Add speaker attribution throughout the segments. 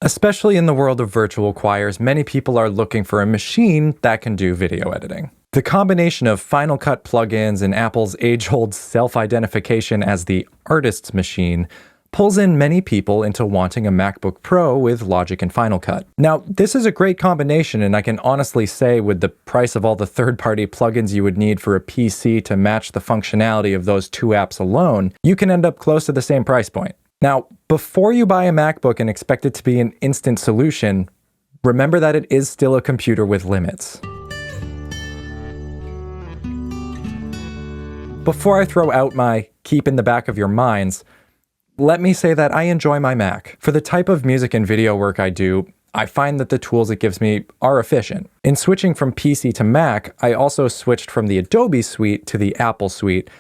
Speaker 1: Especially in the world of virtual choirs, many people are looking for a machine that can do video editing. The combination of Final Cut plugins and Apple's age-old self-identification as the artist's machine pulls in many people into wanting a MacBook Pro with Logic and Final Cut. Now, this is a great combination, and I can honestly say with the price of all the third-party plugins you would need for a PC to match the functionality of those two apps alone, you can end up close to the same price point. Now, before you buy a MacBook and expect it to be an instant solution, remember that it is still a computer with limits. Before I throw out my keep in the back of your minds, let me say that I enjoy my Mac. For the type of music and video work I do, I find that the tools it gives me are efficient. In switching from PC to Mac, I also switched from the Adobe suite to the Apple suite,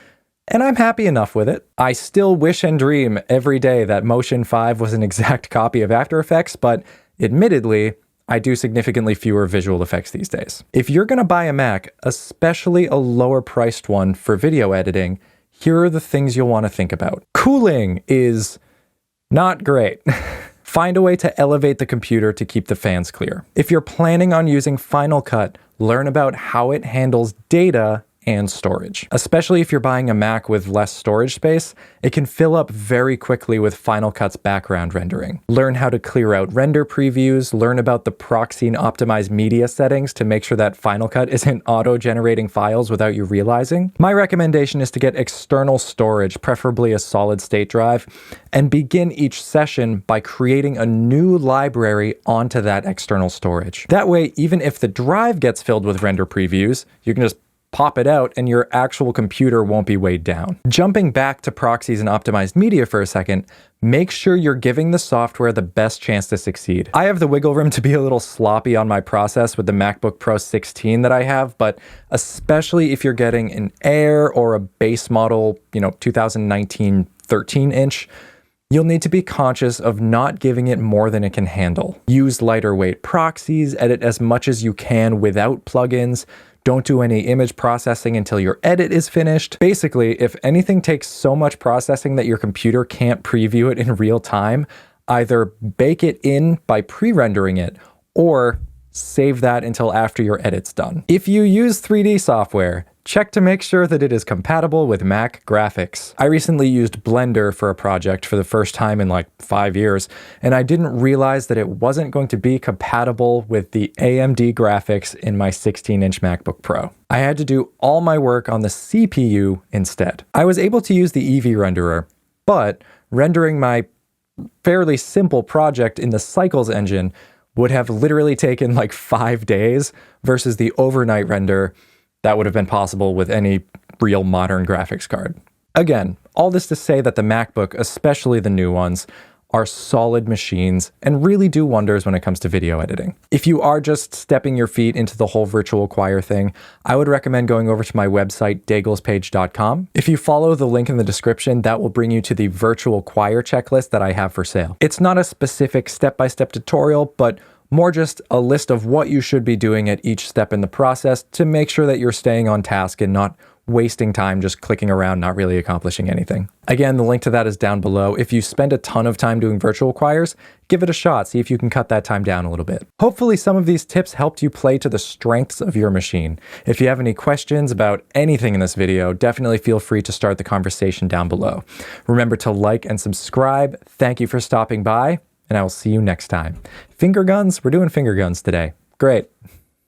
Speaker 1: and I'm happy enough with it. I still wish and dream every day that Motion 5 was an exact copy of After Effects, but admittedly, I do significantly fewer visual effects these days. If you're gonna buy a Mac, especially a lower priced one for video editing, here are the things you'll want to think about. Cooling is not great. Find a way to elevate the computer to keep the fans clear. If you're planning on using Final Cut, learn about how it handles data and storage. Especially if you're buying a Mac with less storage space, it can fill up very quickly with Final Cut's background rendering. Learn how to clear out render previews, learn about the proxy and optimized media settings to make sure that Final Cut isn't auto-generating files without you realizing. My recommendation is to get external storage, preferably a solid-state drive, and begin each session by creating a new library onto that external storage. That way, even if the drive gets filled with render previews, you can just pop it out and your actual computer won't be weighed down. Jumping back to proxies and optimized media for a second, make sure you're giving the software the best chance to succeed. I have the wiggle room to be a little sloppy on my process with the MacBook Pro 16 that I have, but especially if you're getting an Air or a base model, 2019 13-inch, you'll need to be conscious of not giving it more than it can handle. Use lighter weight proxies, edit as much as you can without plugins, don't do any image processing until your edit is finished. Basically, if anything takes so much processing that your computer can't preview it in real time, either bake it in by pre-rendering it or save that until after your edit's done. If you use 3D software, check to make sure that it is compatible with Mac graphics. I recently used Blender for a project for the first time in like 5 years, and I didn't realize that it wasn't going to be compatible with the AMD graphics in my 16-inch MacBook Pro. I had to do all my work on the CPU instead. I was able to use the Eevee renderer, but rendering my fairly simple project in the Cycles engine would have literally taken like 5 days versus the overnight render that would have been possible with any real modern graphics card. Again, all this to say that the MacBook, especially the new ones, are solid machines and really do wonders when it comes to video editing. If you are just stepping your feet into the whole virtual choir thing, I would recommend going over to my website, daiglespage.com. If you follow the link in the description, that will bring you to the virtual choir checklist that I have for sale. It's not a specific step-by-step tutorial, but more just a list of what you should be doing at each step in the process to make sure that you're staying on task and not wasting time just clicking around, not really accomplishing anything. Again, the link to that is down below. If you spend a ton of time doing virtual choirs, give it a shot. See if you can cut that time down a little bit. Hopefully some of these tips helped you play to the strengths of your machine. If you have any questions about anything in this video, definitely feel free to start the conversation down below. Remember to like and subscribe. Thank you for stopping by, and I will see you next time. Finger guns? We're doing finger guns today. Great.